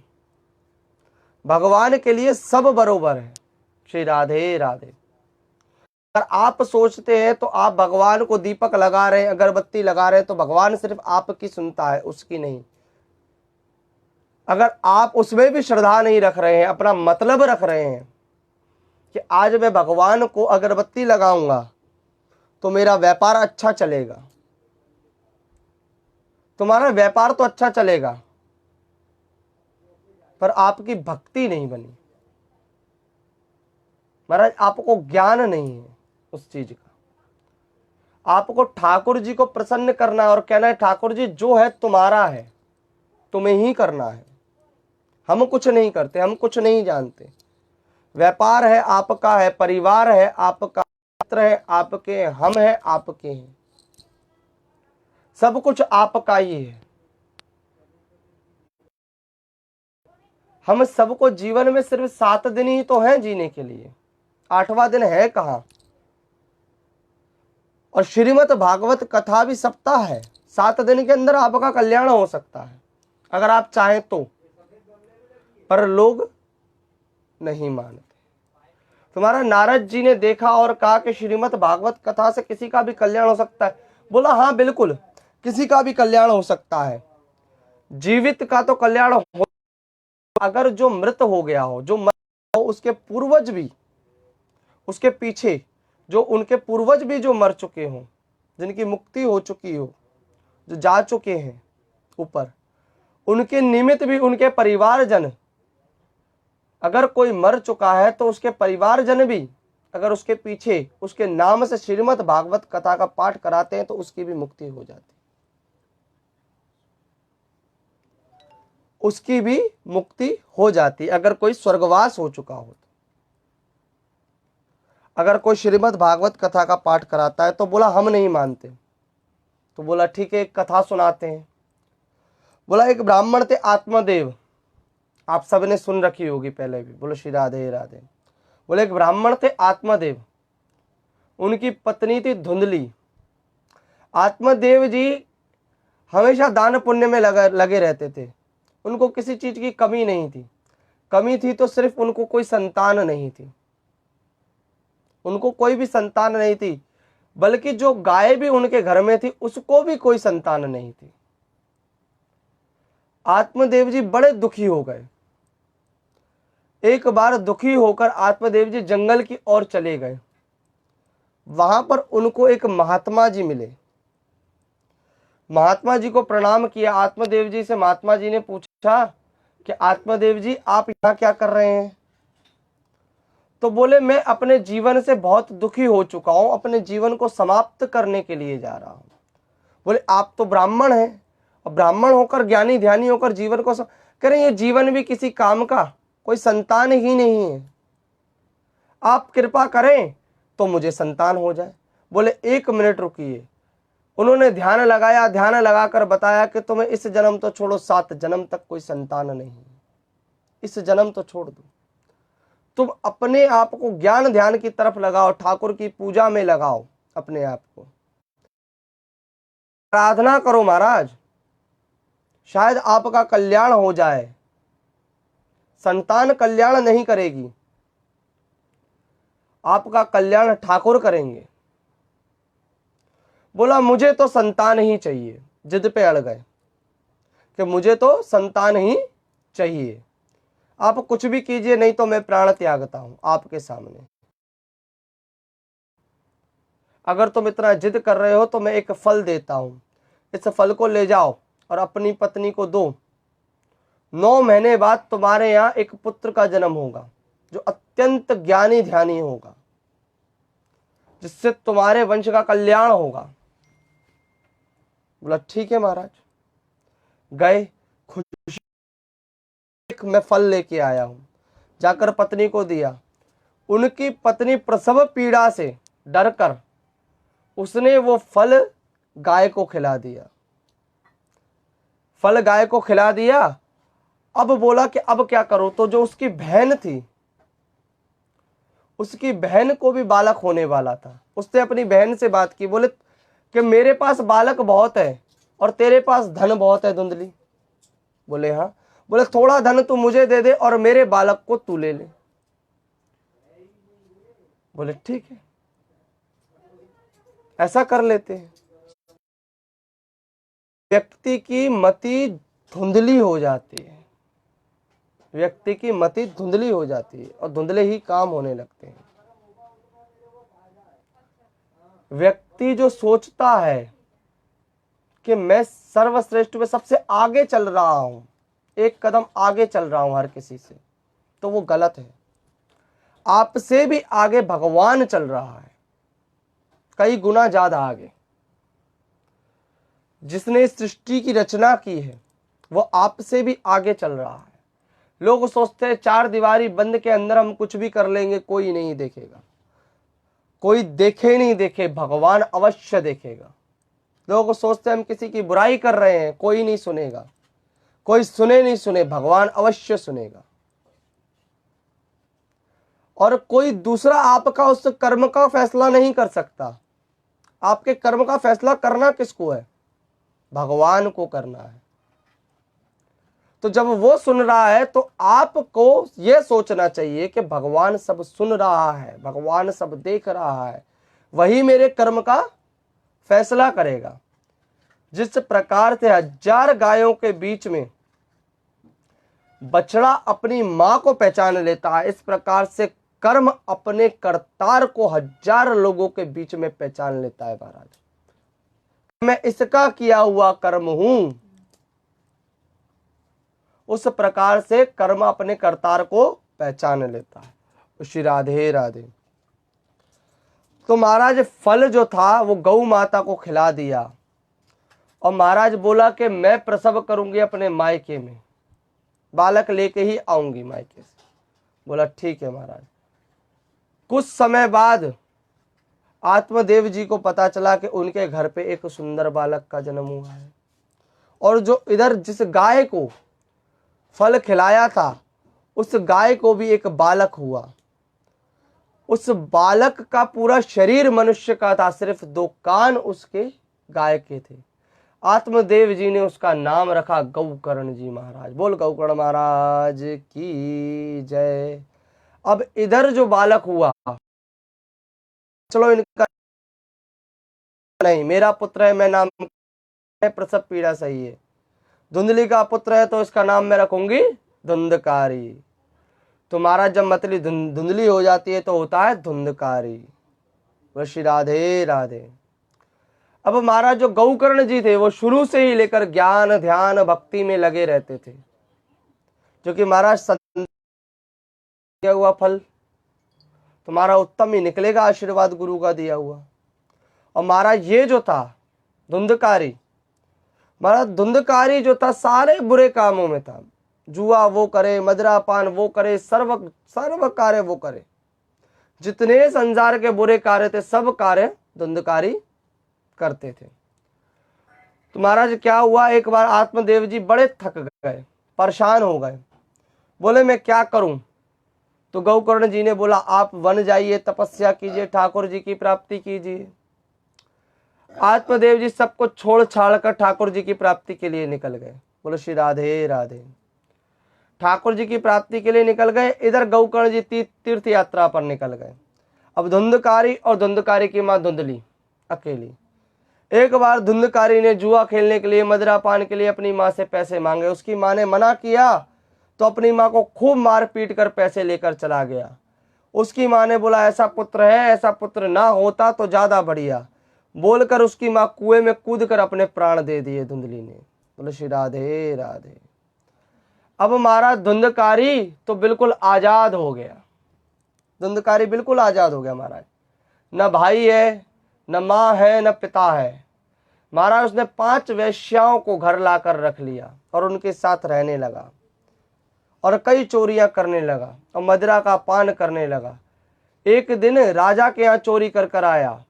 भगवान के लिए सब बरोबर है। श्री राधे राधे। अगर आप सोचते हैं तो आप भगवान को दीपक लगा रहे हैं, अगरबत्ती लगा रहे हैं, तो भगवान सिर्फ आपकी सुनता है, उसकी नहीं। अगर आप उसमें भी श्रद्धा नहीं रख रहे हैं, अपना मतलब रख रहे हैं कि आज मैं भगवान को अगरबत्ती लगाऊंगा तो मेरा व्यापार अच्छा चलेगा, तुम्हारा व्यापार तो अच्छा चलेगा, पर आपकी भक्ति नहीं बनी महाराज। आपको ज्ञान नहीं है उस चीज का। आपको ठाकुर जी को प्रसन्न करना है और कहना है ठाकुर जी जो है तुम्हारा है, तुम्हें ही करना है, हम कुछ नहीं करते, हम कुछ नहीं जानते। व्यापार है आपका है, परिवार है आपका, मित्र है आपके, हम हैं आपके हैं, सब कुछ आपका ही है। हम सबको जीवन में सिर्फ 7 दिन ही तो हैं जीने के लिए, 8वां दिन है कहाँ? और श्रीमद् भागवत कथा भी सप्ताह है, 7 दिन के अंदर आपका कल्याण हो सकता है अगर आप चाहें तो, पर लोग नहीं मानते। तुम्हारा नारद जी ने देखा और कहा कि श्रीमद् भागवत कथा से किसी का भी कल्याण हो सकता है। बोला हाँ बिल्कुल, किसी का भी कल्याण हो सकता है, जीवित का तो कल्याण हो, अगर जो मृत हो गया हो, जो मर हो, उसके पूर्वज भी, उसके पीछे जो उनके पूर्वज भी जो मर चुके हों, जिनकी मुक्ति हो चुकी हो, जो जा चुके हैं ऊपर, उनके निमित्त भी उनके परिवारजन, अगर कोई मर चुका है तो उसके परिवारजन भी अगर उसके पीछे उसके नाम से श्रीमद् भागवत कथा का पाठ कराते हैं तो उसकी भी मुक्ति हो जाती, उसकी भी मुक्ति हो जाती अगर कोई स्वर्गवास हो चुका हो तो। अगर कोई श्रीमद् भागवत कथा का पाठ कराता है तो बोला हम नहीं मानते, तो बोला ठीक है एक कथा सुनाते हैं। बोला एक ब्राह्मण थे आत्मदेव, आप सबने सुन रखी होगी पहले भी, बोलो श्री राधे राधे। बोले एक ब्राह्मण थे आत्मदेव, उनकी पत्नी थी धुंधली। आत्मदेव जी हमेशा दान पुण्य में लगे रहते थे, उनको किसी चीज की कमी नहीं थी। कमी थी तो सिर्फ उनको कोई संतान नहीं थी, उनको कोई भी संतान नहीं थी, बल्कि जो गाय भी उनके घर में थी उसको भी कोई संतान नहीं थी। आत्मदेव जी बड़े दुखी हो गए। एक बार दुखी होकर आत्मदेव जी जंगल की ओर चले गए। वहां पर उनको एक महात्मा जी मिले। महात्मा जी को प्रणाम किया आत्मदेव जी से। महात्मा जी ने पूछा कि आत्मदेव जी आप यहाँ क्या कर रहे हैं? तो बोले मैं अपने जीवन से बहुत दुखी हो चुका हूं, अपने जीवन को समाप्त करने के लिए जा रहा हूं। बोले आप तो ब्राह्मण हैं, और ब्राह्मण होकर ज्ञानी ध्यानी होकर जीवन को कह रहे हैं ये जीवन भी किसी काम का, कोई संतान ही नहीं है, आप कृपा करें तो मुझे संतान हो जाए। बोले 1 मिनट रुकिए। उन्होंने ध्यान लगाया, ध्यान लगाकर बताया कि तुम्हें इस जन्म तो छोड़ो, 7 जन्म तक कोई संतान नहीं, इस जन्म तो छोड़ दो, तुम अपने आप को ज्ञान ध्यान की तरफ लगाओ, ठाकुर की पूजा में लगाओ, अपने आप को प्रार्थना करो महाराज, शायद आपका कल्याण हो जाए। संतान कल्याण नहीं करेगी। आपका कल्याण ठाकुर करेंगे। बोला मुझे तो संतान ही चाहिए, जिद पे अड़ गए कि मुझे तो संतान ही चाहिए, आप कुछ भी कीजिए नहीं तो मैं प्राण त्यागता हूं आपके सामने। अगर तुम इतना जिद कर रहे हो तो मैं एक फल देता हूं, इस फल को ले जाओ और अपनी पत्नी को दो। 9 महीने बाद तुम्हारे यहां एक पुत्र का जन्म होगा जो अत्यंत ज्ञानी ध्यानी होगा, जिससे तुम्हारे वंश का कल्याण होगा। बोला ठीक है महाराज। गए, खुशी मैं फल लेके आया हूं, जाकर पत्नी को दिया। उनकी पत्नी प्रसव पीड़ा से डरकर उसने वो फल गाय को खिला दिया। फल गाय को खिला दिया। अब बोला कि अब क्या करूं, तो जो उसकी बहन थी, उसकी बहन को भी बालक होने वाला था। उसने अपनी बहन से बात की, बोले कि मेरे पास बालक बहुत है और तेरे पास धन बहुत है धुंधली। बोले हाँ। बोले थोड़ा धन तू मुझे दे दे और मेरे बालक को तू ले ले। बोले ठीक है, ऐसा कर लेते हैं। व्यक्ति की मति धुंधली हो जाती है, व्यक्ति की मति धुंधली हो जाती है और धुंधले ही काम होने लगते हैं। व्यक्ति जो सोचता है कि मैं सर्वश्रेष्ठ में सबसे आगे चल रहा हूं, एक कदम आगे चल रहा हूं हर किसी से, तो वो गलत है। आपसे भी आगे भगवान चल रहा है, कई गुना ज्यादा आगे। जिसने सृष्टि की रचना की है वो आपसे भी आगे चल रहा है। लोग सोचते हैं 4 दीवारी बंद के अंदर हम कुछ भी कर लेंगे, कोई नहीं देखेगा। कोई देखे नहीं देखे, भगवान अवश्य देखेगा। लोग सोचते हैं हम किसी की बुराई कर रहे हैं, कोई नहीं सुनेगा। कोई सुने नहीं सुने, भगवान अवश्य सुनेगा। और कोई दूसरा आपका उस कर्म का फैसला नहीं कर सकता। आपके कर्म का फैसला करना किसको है? भगवान को करना है। तो जब वो सुन रहा है तो आपको यह सोचना चाहिए कि भगवान सब सुन रहा है, भगवान सब देख रहा है, वही मेरे कर्म का फैसला करेगा। जिस प्रकार से 1000 गायों के बीच में बछड़ा अपनी मां को पहचान लेता है, इस प्रकार से कर्म अपने करतार को 1000 लोगों के बीच में पहचान लेता है। महाराज मैं इसका किया हुआ कर्म हूं, उस प्रकार से कर्म अपने करतार को पहचान लेता है। श्री राधे राधे। तो महाराज फल जो था वो गौ माता को खिला दिया और महाराज बोला कि मैं प्रसव करूंगी अपने मायके में, बालक लेके ही आऊंगी मायके से। बोला ठीक है महाराज। कुछ समय बाद आत्मदेव जी को पता चला कि उनके घर पे एक सुंदर बालक का जन्म हुआ है। और जो इधर जिस गाय को फल खिलाया था उस गाय को भी एक बालक हुआ। उस बालक का पूरा शरीर मनुष्य का था, सिर्फ 2 कान उसके गाय के थे। आत्मदेव जी ने उसका नाम रखा गौकर्ण जी महाराज। बोल गौकर्ण महाराज की जय। अब इधर जो बालक हुआ, चलो इनका नहीं, मेरा पुत्र है, मैं नाम प्रसव पीड़ा सही है। धुंधली का पुत्र है तो इसका नाम मैं रखूंगी धुंधकारी। तो महाराज जब मतली धुंधली हो जाती है तो होता है धुंधकारी। वो श्री राधे राधे। अब महाराज जो गौकर्ण जी थे वो शुरू से ही लेकर ज्ञान ध्यान भक्ति में लगे रहते थे, क्योंकि महाराज दिया हुआ फल तुम्हारा उत्तम ही निकलेगा, आशीर्वाद गुरु का दिया हुआ। और महाराज ये जो था धुंधकारी, महाराज धुंधकारी जो था सारे बुरे कामों में था। जुआ वो करे, मदरा पान वो करे, सर्व कार्य वो करे। जितने संसार के बुरे कार्य थे सब कार्य धुंधकारी करते थे। तो महाराज क्या हुआ, एक बार आत्मदेव जी बड़े थक गए, परेशान हो गए। बोले मैं क्या करूं? तो गौकर्ण जी ने बोला आप वन जाइए, तपस्या कीजिए, ठाकुर जी की प्राप्ति कीजिए। आत्मदेव जी सबको छोड़ छाड़ कर ठाकुर जी की प्राप्ति के लिए निकल गए। बोलो श्री राधे राधे। ठाकुर जी की प्राप्ति के लिए निकल गए। इधर गौकर्ण जी तीर्थ यात्रा पर निकल गए। अब धुंधकारी और धुंधकारी की माँ धुंधली अकेली। एक बार धुंधकारी ने जुआ खेलने के लिए, मदिरा पान के लिए अपनी माँ से पैसे मांगे। उसकी माँ ने मना किया तो अपनी माँ को खूब मार पीट कर पैसे लेकर चला गया। उसकी माँ ने बोला ऐसा पुत्र है, ऐसा पुत्र ना होता तो ज्यादा बढ़िया, बोलकर उसकी माँ कुएं में कूद कर अपने प्राण दे दिए धुंधली ने। बोले श्री राधे राधे। अब महाराज धुंधकारी तो बिल्कुल आजाद हो गया। धुंधकारी बिल्कुल आजाद हो गया महाराज। न भाई है, न माँ है, न पिता है। महाराज उसने 5 वेश्याओं को घर लाकर रख लिया और उनके साथ रहने लगा और कई चोरियां करने लगा और मदिरा का पान करने लगा। एक दिन राजा के यहाँ चोरी कर कर आया।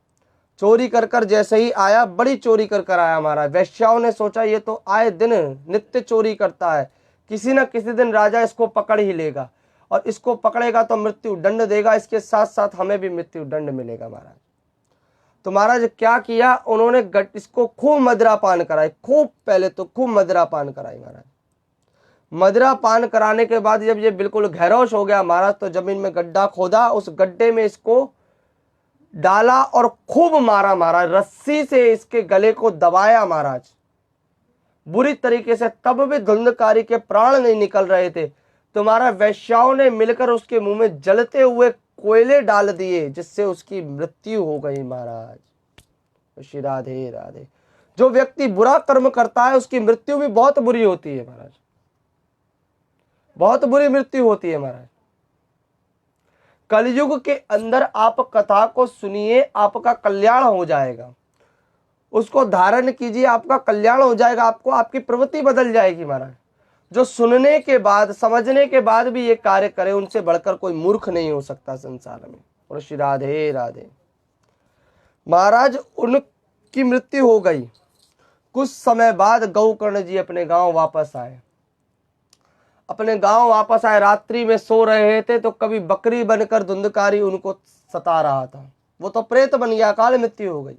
चोरी कर कर जैसे ही आया, बड़ी चोरी कर कर आया महाराज। वेश्याओं ने सोचा ये तो आए दिन नित्य चोरी करता है, किसी न किसी दिन राजा इसको पकड़ ही लेगा और इसको पकड़ेगा तो मृत्यु दंड देगा, इसके साथ साथ हमें भी मृत्यु दंड मिलेगा महाराज। तो महाराज क्या किया, उन्होंने इसको खूब मदिरा पान कराई, खूब पहले तो खूब मदिरा पान कराई महाराज। मदिरा पान कराने के बाद जब ये बिल्कुल घैरोश हो गया महाराज, तो जमीन में गड्ढा खोदा, उस गड्ढे में इसको डाला और खूब मारा महाराज। रस्सी से इसके गले को दबाया महाराज बुरी तरीके से। तब भी धुंधकारी के प्राण नहीं निकल रहे थे। तुम्हारा वेश्याओं ने मिलकर उसके मुंह में जलते हुए कोयले डाल दिए, जिससे उसकी मृत्यु हो गई महाराज। श्री राधे राधे। जो व्यक्ति बुरा कर्म करता है उसकी मृत्यु भी बहुत बुरी होती है महाराज, बहुत बुरी मृत्यु होती है महाराज। कलयुग के अंदर आप कथा को सुनिए, आपका कल्याण हो जाएगा। उसको धारण कीजिए, आपका कल्याण हो जाएगा। आपको आपकी प्रवृत्ति बदल जाएगी महाराज। जो सुनने के बाद, समझने के बाद भी ये कार्य करे, उनसे बढ़कर कोई मूर्ख नहीं हो सकता संसार में। और श्री राधे राधे। महाराज उनकी मृत्यु हो गई। कुछ समय बाद गौकर्ण जी अपने गांव वापस आए। अपने गांव वापस आए, रात्रि में सो रहे थे तो कभी बकरी बनकर धुंधकारी उनको सता रहा था। वो तो प्रेत बन गया, अकाल मृत्यु हो गई।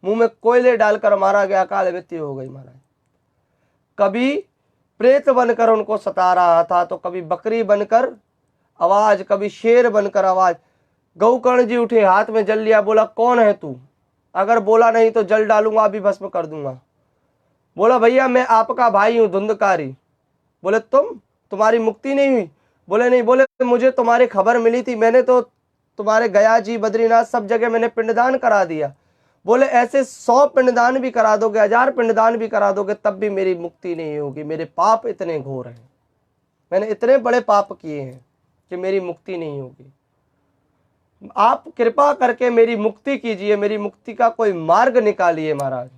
मुंह में कोयले डालकर मारा गया, अकाल मृत्यु हो गई महाराज। कभी प्रेत बनकर उनको सता रहा था तो कभी बकरी बनकर आवाज, कभी शेर बनकर आवाज। गौकर्ण जी उठे, हाथ में जल लिया, बोला कौन है तू? अगर बोला नहीं तो जल डालूंगा, अभी भस्म कर दूंगा। बोला भैया मैं आपका भाई हूं धुंधकारी। बोले तुम्हारी मुक्ति नहीं हुई? बोले नहीं। बोले मुझे तुम्हारी खबर मिली थी, मैंने तो तुम्हारे गया जी, बद्रीनाथ, सब जगह मैंने पिंडदान करा दिया। बोले ऐसे 100 पिंडदान भी करा दोगे, 1000 पिंडदान भी करा दोगे, तब भी मेरी मुक्ति नहीं होगी। मेरे पाप इतने घोर हैं, मैंने इतने बड़े पाप किए हैं कि मेरी मुक्ति नहीं होगी। आप कृपा करके मेरी मुक्ति कीजिए, मेरी मुक्ति का कोई मार्ग निकालिए महाराज।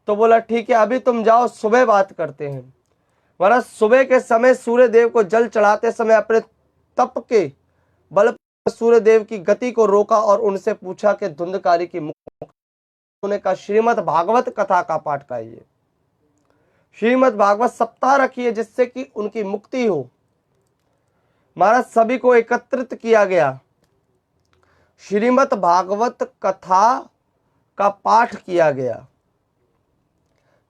तो बोला ठीक है, अभी तुम जाओ, सुबह बात करते हैं। महाराज सुबह के समय सूर्य देव को जल चढ़ाते समय अपने तप के बल पर सूर्य देव की गति को रोका और उनसे पूछा कि धुंधकारी की मुक्ति। उन्होंने कहा श्रीमद् भागवत कथा का पाठ कराइए, श्रीमद् भागवत सप्ताह रखिए, जिससे कि उनकी मुक्ति हो। महाराज सभी को एकत्रित किया गया, श्रीमद् भागवत कथा का पाठ किया गया।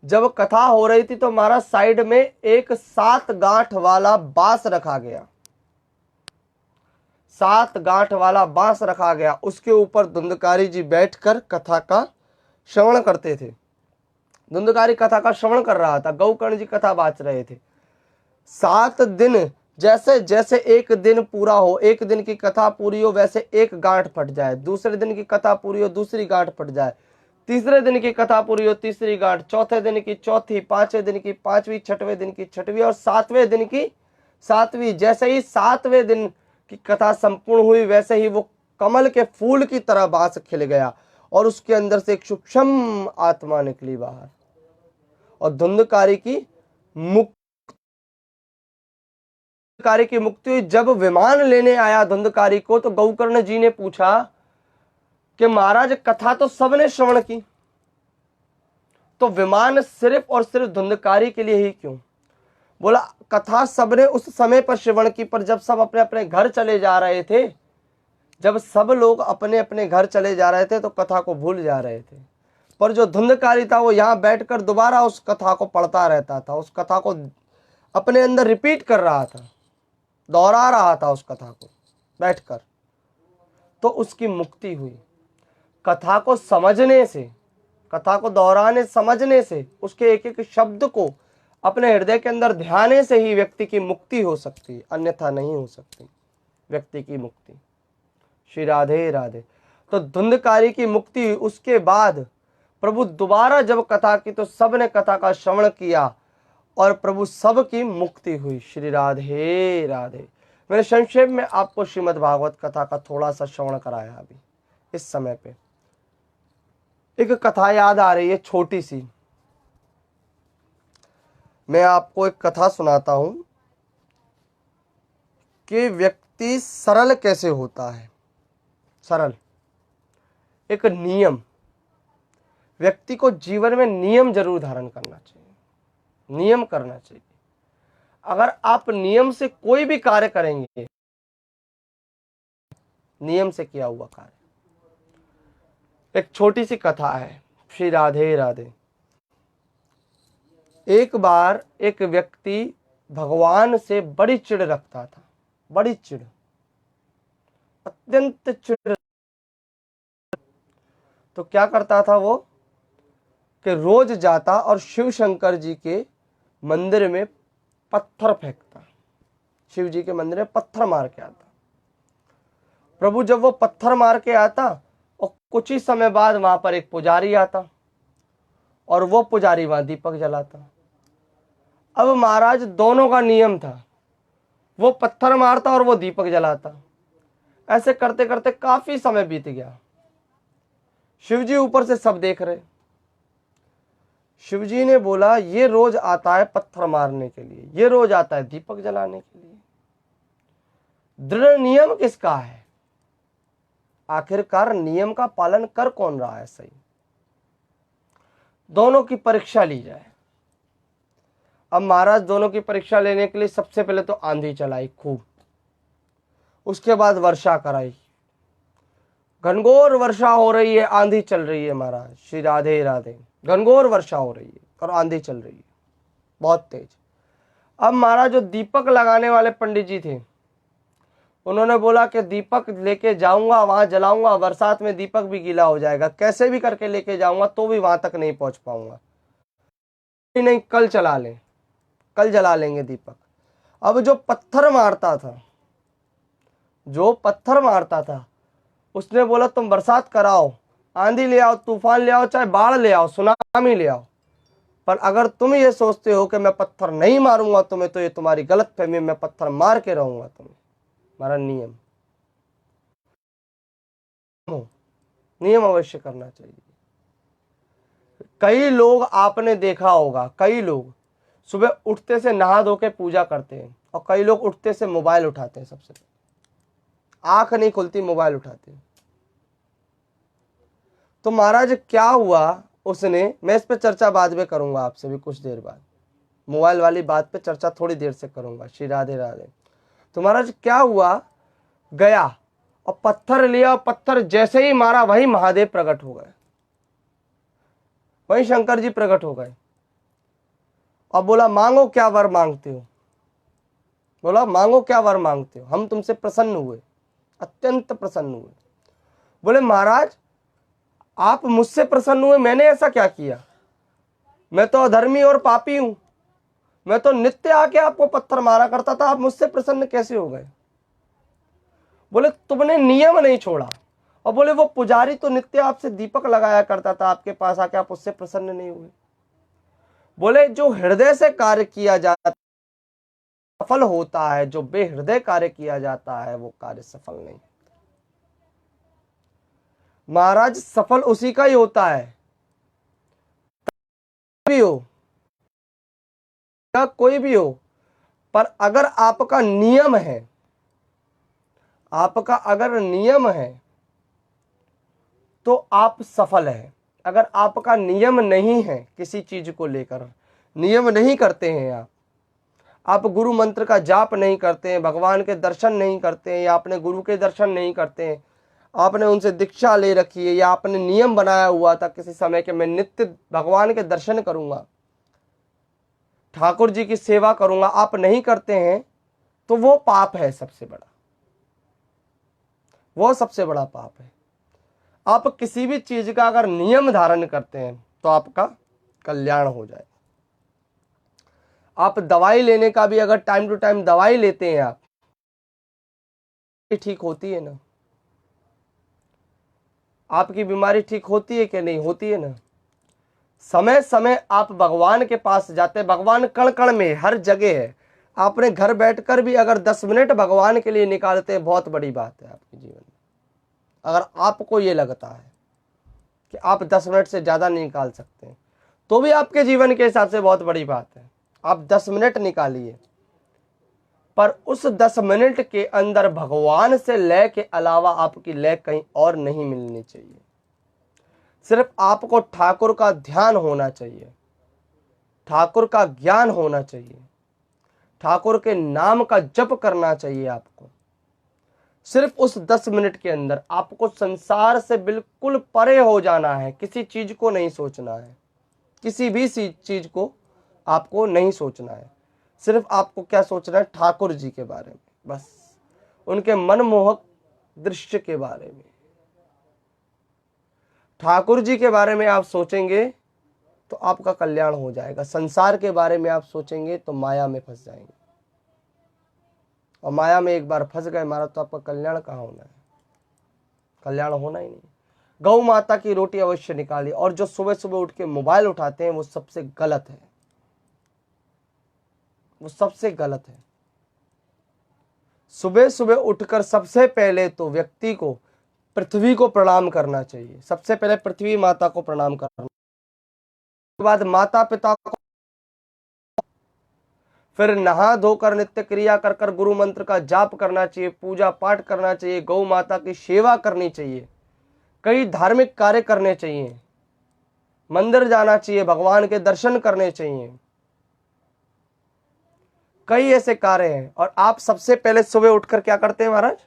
जब कथा हो रही थी तो महाराज साइड में एक 7 गांठ वाला बांस रखा गया, 7 गांठ वाला बांस रखा गया। उसके ऊपर धुंधकारी जी बैठकर कथा का श्रवण करते थे। धुंधकारी कथा का श्रवण कर रहा था, गौकर्ण जी कथा बाँच रहे थे। 7 दिन, जैसे जैसे एक दिन पूरा हो, एक दिन की कथा पूरी हो, वैसे एक गांठ फट जाए। दूसरे दिन की कथा पूरी हो, दूसरी गांठ फट जाए। तीसरे दिन की कथा पूरी हो, तीसरी गांठ। चौथे दिन की चौथी, पांचवें दिन की पांचवी, छठवें दिन की छठवीं और 7वें दिन की 7वीं। जैसे ही 7वें दिन की कथा संपूर्ण हुई, वैसे ही वो कमल के फूल की तरह बांस खिल गया और उसके अंदर से एक सूक्ष्म आत्मा निकली बाहर और धुंधकारी की मुक्ति हुई। जब विमान लेने आया धुंधकारी को तो गौकर्ण जी ने पूछा कि महाराज कथा तो सबने श्रवण की, तो विमान सिर्फ और सिर्फ धुंधकारी के लिए ही क्यों? बोला कथा सबने उस समय पर श्रवण की, पर जब सब अपने अपने घर चले जा रहे थे, जब सब लोग अपने अपने घर चले जा रहे थे तो कथा को भूल जा रहे थे। पर जो धुंधकारी था वो यहाँ बैठकर दोबारा उस कथा को पढ़ता रहता था, उस कथा को अपने अंदर रिपीट कर रहा था, दोहरा रहा था उस कथा को बैठकर। तो उसकी मुक्ति हुई। कथा को समझने से, कथा को दोहराने समझने से, उसके एक एक शब्द को अपने हृदय के अंदर ध्याने से ही व्यक्ति की मुक्ति हो सकती है, अन्यथा नहीं हो सकती व्यक्ति की मुक्ति। श्री राधे राधे। तो धुंधकारी की मुक्ति, उसके बाद प्रभु दोबारा जब कथा की तो सबने कथा का श्रवण किया और प्रभु सबकी मुक्ति हुई। श्री राधे राधे। मैंने संक्षेप में आपको श्रीमद् भागवत कथा का थोड़ा सा श्रवण कराया। अभी इस समय पे एक कथा याद आ रही है, छोटी सी। मैं आपको एक कथा सुनाता हूं कि व्यक्ति सरल कैसे होता है। सरल एक नियम, व्यक्ति को जीवन में नियम जरूर धारण करना चाहिए, नियम करना चाहिए। अगर आप नियम से कोई भी कार्य करेंगे, नियम से किया हुआ कार्य। एक छोटी सी कथा है। श्री राधे राधे। एक बार एक व्यक्ति भगवान से बड़ी चिढ़ रखता था, बड़ी चिढ़, अत्यंत चिढ़। तो क्या करता था वो कि रोज जाता और शिव शंकर जी के मंदिर में पत्थर फेंकता, शिव जी के मंदिर में पत्थर मार के आता। प्रभु जब वो पत्थर मार के आता और कुछ ही समय बाद वहां पर एक पुजारी आता और वो पुजारी वहां दीपक जलाता। अब महाराज दोनों का नियम था, वो पत्थर मारता और वो दीपक जलाता। ऐसे करते करते काफी समय बीत गया। शिवजी ऊपर से सब देख रहे। शिवजी ने बोला, ये रोज आता है पत्थर मारने के लिए, ये रोज आता है दीपक जलाने के लिए, दृढ़ नियम किसका है? आखिरकार नियम का पालन कर कौन रहा है सही? दोनों की परीक्षा ली जाए। अब महाराज दोनों की परीक्षा लेने के लिए सबसे पहले तो आंधी चलाई खूब, उसके बाद वर्षा कराई। घनघोर वर्षा हो रही है, आंधी चल रही है महाराज। श्री राधे राधे। घनघोर वर्षा हो रही है और आंधी चल रही है बहुत तेज। अब महाराज जो दीपक लगाने वाले पंडित जी थे, उन्होंने बोला कि दीपक लेके जाऊंगा, वहां जलाऊंगा, बरसात में दीपक भी गीला हो जाएगा, कैसे भी करके लेके जाऊंगा तो भी वहां तक नहीं पहुंच पाऊंगा। नहीं, कल चला लें, कल जला लेंगे दीपक। अब जो पत्थर मारता था, जो पत्थर मारता था, उसने बोला तुम बरसात कराओ, आंधी ले आओ, तूफान ले आओ, चाहे बाढ़ ले आओ, सुनामी ले आओ, पर अगर तुम ये सोचते हो कि मैं पत्थर नहीं मारूंगा तुम्हें, तो ये तुम्हारी गलत फहमी, मैं पत्थर मार के रहूंगा तुम्हें। हमारा नियम, नियम अवश्य करना चाहिए। कई लोग आपने देखा होगा, कई लोग सुबह उठते से नहा धो के पूजा करते हैं और कई लोग उठते से मोबाइल उठाते हैं। सबसे आंख नहीं खुलती, मोबाइल उठाते हैं। तो महाराज क्या हुआ उसने, मैं इस पे चर्चा बाद में करूंगा आपसे भी कुछ देर बाद, मोबाइल वाली बात पे चर्चा थोड़ी देर से करूंगा। श्री राधे राधे। तो महाराज क्या हुआ, गया और पत्थर लिया, पत्थर जैसे ही मारा वही महादेव प्रकट हो गए, वही शंकर जी प्रकट हो गए और बोला मांगो क्या वर मांगते हो। बोला मांगो क्या वर मांगते हो, हम तुमसे प्रसन्न हुए, अत्यंत प्रसन्न हुए। बोले महाराज आप मुझसे प्रसन्न हुए, मैंने ऐसा क्या किया? मैं तो अधर्मी और पापी हूं, मैं तो नित्य आके आपको पत्थर मारा करता था, आप मुझसे प्रसन्न कैसे हो गए? बोले तुमने नियम नहीं छोड़ा। और बोले वो पुजारी तो नित्य आपसे दीपक लगाया करता था, आपके पास आके आप उससे प्रसन्न नहीं हुए। बोले जो हृदय से कार्य किया जाता सफल होता है, जो बेहृदय कार्य किया जाता है वो कार्य सफल नहीं। महाराज सफल उसी का ही होता है, भी हो या कोई भी हो, पर अगर आपका नियम है, आपका अगर नियम है तो आप सफल है। अगर आपका नियम नहीं है, किसी चीज को लेकर नियम नहीं करते हैं, आप गुरु मंत्र का जाप नहीं करते हैं, भगवान के दर्शन नहीं करते हैं, या अपने गुरु के दर्शन नहीं करते हैं, आपने उनसे दीक्षा ले रखी है या आपने नियम बनाया हुआ था किसी समय के मैं नित्य भगवान के दर्शन करूंगा, ठाकुर जी की सेवा करूंगा, आप नहीं करते हैं तो वो पाप है सबसे बड़ा। वो सबसे बड़ा पाप है। आप किसी भी चीज का अगर नियम धारण करते हैं तो आपका कल्याण हो जाए। आप दवाई लेने का भी अगर टाइम टू टाइम दवाई लेते हैं आप, ठीक होती है ना? आपकी बीमारी ठीक होती है कि नहीं होती है ना? समय समय आप भगवान के पास जाते हैं, भगवान कण कण में हर जगह है। आपने घर बैठकर भी अगर 10 मिनट भगवान के लिए निकालते हैं, बहुत बड़ी बात है आपके जीवन में। अगर आपको ये लगता है कि आप 10 मिनट से ज़्यादा नहीं निकाल सकते तो भी आपके जीवन के हिसाब से बहुत बड़ी बात है। आप 10 मिनट निकालिए, पर उस 10 मिनट के अंदर भगवान से लय के अलावा आपकी लय कहीं और नहीं मिलनी चाहिए। सिर्फ आपको ठाकुर का ध्यान होना चाहिए, ठाकुर का ज्ञान होना चाहिए, ठाकुर के नाम का जप करना चाहिए। आपको सिर्फ उस 10 मिनट के अंदर आपको संसार से बिल्कुल परे हो जाना है। किसी चीज को नहीं सोचना है, किसी भी चीज को आपको नहीं सोचना है। सिर्फ आपको क्या सोचना है? ठाकुर जी के बारे में, बस उनके मनमोहक दृश्य के बारे में। ठाकुर जी के बारे में आप सोचेंगे तो आपका कल्याण हो जाएगा। संसार के बारे में आप सोचेंगे तो माया में फंस जाएंगे, और माया में एक बार फंस गए महाराज तो आपका कल्याण कहाँ होना है? कल्याण होना ही नहीं। गौ माता की रोटी अवश्य निकालिए। और जो सुबह सुबह उठ के मोबाइल उठाते हैं वो सबसे गलत है, वो सबसे गलत है। सुबह सुबह उठकर सबसे पहले तो व्यक्ति को पृथ्वी को प्रणाम करना चाहिए। सबसे पहले पृथ्वी माता को प्रणाम करना, उसके बाद माता पिता को, फिर नहा धोकर नित्य क्रिया कर कर गुरु मंत्र का जाप करना चाहिए, पूजा पाठ करना चाहिए, गौ माता की सेवा करनी चाहिए, कई धार्मिक कार्य करने चाहिए, मंदिर जाना चाहिए, भगवान के दर्शन करने चाहिए। कई ऐसे कार्य हैं। और आप सबसे पहले सुबह उठकर क्या करते हैं महाराज?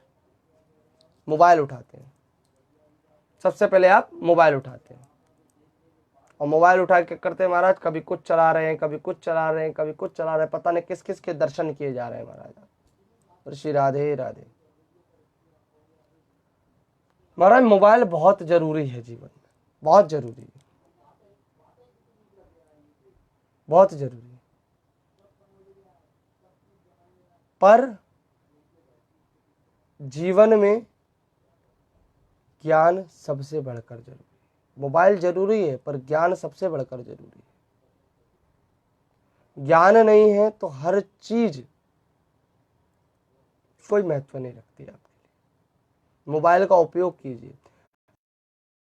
मोबाइल उठाते हैं। सबसे पहले आप मोबाइल उठाते हैं, और मोबाइल उठा के करते हैं महाराज, कभी कुछ चला रहे हैं, कभी कुछ चला रहे हैं, कभी कुछ चला रहे हैं, पता नहीं किस किस के दर्शन किए जा रहे हैं महाराज। श्री राधे राधे। महाराज मोबाइल बहुत जरूरी है जीवन में, बहुत जरूरी है, बहुत जरूरी है। पर जीवन में ज्ञान सबसे बढ़कर जरूरी है। मोबाइल जरूरी है पर ज्ञान सबसे बढ़कर जरूरी है। ज्ञान नहीं है तो हर चीज कोई महत्व नहीं रखती आपके लिए। मोबाइल का उपयोग कीजिए,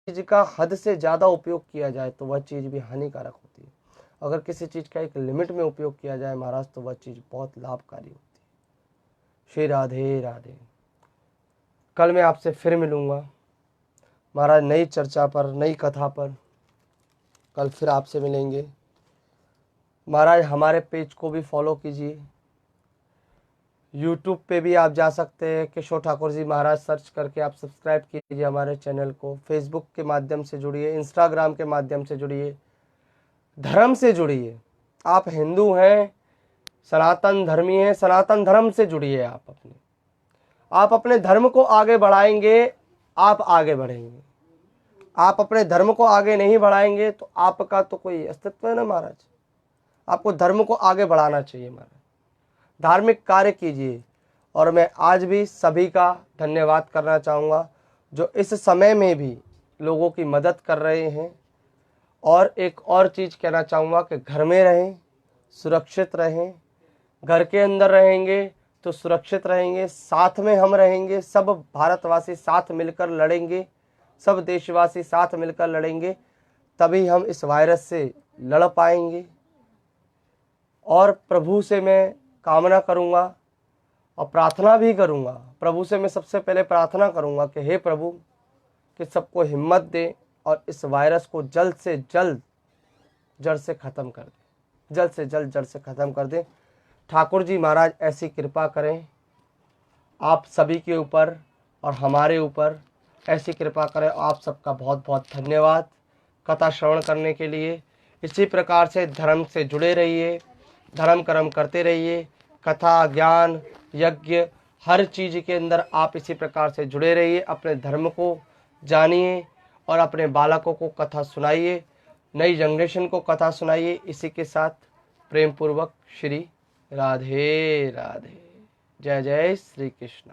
चीज का हद से ज्यादा उपयोग किया जाए तो वह चीज भी हानिकारक होती है। अगर किसी चीज का एक लिमिट में उपयोग किया जाए महाराज तो वह चीज बहुत लाभकारी होती है। श्री राधे राधे। कल मैं आपसे फिर मिलूंगा महाराज, नई चर्चा पर, नई कथा पर। कल फिर आपसे मिलेंगे महाराज। हमारे पेज को भी फॉलो कीजिए। यूट्यूब पे भी आप जा सकते हैं, किशोर ठाकुर जी महाराज सर्च करके आप सब्सक्राइब कीजिए हमारे चैनल को। फेसबुक के माध्यम से जुड़िए, इंस्टाग्राम के माध्यम से जुड़िए, धर्म से जुड़िए। आप हिंदू हैं, सनातन धर्मी हैं, सनातन धर्म से जुड़िए। आप अपने धर्म को आगे बढ़ाएंगे, आप आगे बढ़ेंगे। आप अपने धर्म को आगे नहीं बढ़ाएंगे तो आपका तो कोई अस्तित्व है ना महाराज। आपको धर्म को आगे बढ़ाना चाहिए महाराज, धार्मिक कार्य कीजिए। और मैं आज भी सभी का धन्यवाद करना चाहूँगा जो इस समय में भी लोगों की मदद कर रहे हैं। और एक और चीज़ कहना चाहूँगा कि घर में रहें, सुरक्षित रहें। घर के अंदर रहेंगे तो सुरक्षित रहेंगे, साथ में हम रहेंगे, सब भारतवासी साथ मिलकर लड़ेंगे, सब देशवासी साथ मिलकर लड़ेंगे, तभी हम इस वायरस से लड़ पाएंगे। और प्रभु से मैं कामना करूंगा और प्रार्थना भी करूंगा। प्रभु से मैं सबसे पहले प्रार्थना करूंगा कि हे प्रभु, कि सबको हिम्मत दे और इस वायरस को जल्द से जल्द जड़ से ख़त्म कर दे, जल्द से जल्द जड़ से ख़त्म कर दे। ठाकुर जी महाराज ऐसी कृपा करें आप सभी के ऊपर और हमारे ऊपर, ऐसी कृपा करें। आप सबका बहुत बहुत धन्यवाद कथा श्रवण करने के लिए। इसी प्रकार से धर्म से जुड़े रहिए, धर्म कर्म करते रहिए। कथा, ज्ञान, यज्ञ हर चीज़ के अंदर आप इसी प्रकार से जुड़े रहिए, अपने धर्म को जानिए और अपने बालकों को कथा सुनाइए, नई जनरेशन को कथा सुनाइए। इसी के साथ प्रेम पूर्वक श्री राधे राधे। जय जय श्री कृष्ण।